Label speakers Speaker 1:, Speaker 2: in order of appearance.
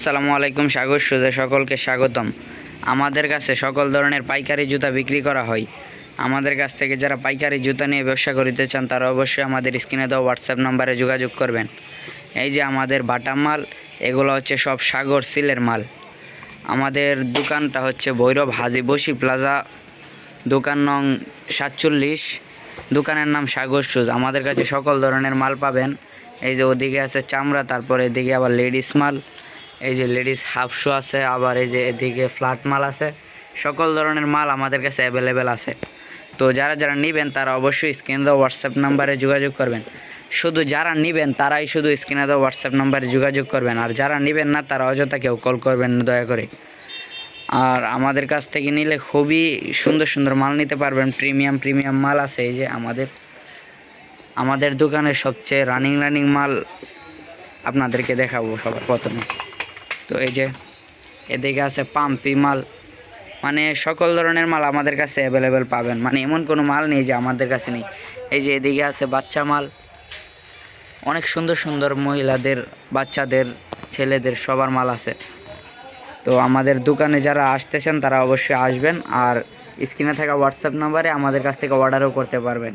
Speaker 1: আসসালামু আলাইকুম সাগর সুজে সকলকে স্বাগতম। আমাদের কাছে সকল ধরনের পাইকারি জুতা বিক্রি করা হয়। আমাদের কাছ থেকে যারা পাইকারি জুতা নিয়ে ব্যবসা করতে চান তারা অবশ্যই আমাদের স্ক্রিনে দেওয়া হোয়াটসঅ্যাপ নাম্বারে যোগাযোগ করবেন। এই যে আমাদের বাটা মাল, এগুলো হচ্ছে সব সাগর সিলের মাল। আমাদের দোকানটা হচ্ছে ভৈরব হাজি বসি প্লাজা, দোকান নং 47, দোকানের নাম সাগর শুজ। আমাদের কাছে সকল ধরনের মাল পাবেন। এই যে ওদিকে আছে চামড়া, তারপরে এদিকে আবার লেডিস মাল, এই যে লেডিস হাফ শু আছে, আবার এই যে এদিকে ফ্ল্যাট মাল আছে। সকল ধরনের মাল আমাদের কাছে অ্যাভেলেবেল আছে। তো যারা যারা নেবেন তারা অবশ্যই স্ক্রিনে দেওয়া হোয়াটসঅ্যাপ নাম্বারে যোগাযোগ করবেন। শুধু যারা নেবেন তারাই শুধু স্ক্রিনে দেওয়া হোয়াটসঅ্যাপ নাম্বারে যোগাযোগ করবেন, আর যারা নেবেন না তারা অযথা কেউ কল করবেন না দয়া করে। আর আমাদের কাছ থেকে নিলে খুবই সুন্দর সুন্দর মাল নিতে পারবেন। প্রিমিয়াম মাল আছে। এই যে আমাদের দোকানের সবচেয়ে রানিং মাল আপনাদেরকে দেখাবো সবার প্রথমে। তো এই যে এদিকে আছে পাম্পি মাল, মানে সকল ধরনের মাল আমাদের কাছে অ্যাভেলেবেল পাবেন। মানে এমন কোনো মাল নেই যে আমাদের কাছে নেই। এই যে এদিকে আছে বাচ্চা মাল, অনেক সুন্দর সুন্দর মহিলাদের, বাচ্চাদের, ছেলেদের সবার মাল আছে। তো আমাদের দোকানে যারা আসতেছেন তারা অবশ্যই আসবেন, আর স্ক্রিনে থাকা হোয়াটসঅ্যাপ নাম্বারে আমাদের কাছ থেকে অর্ডারও করতে পারবেন।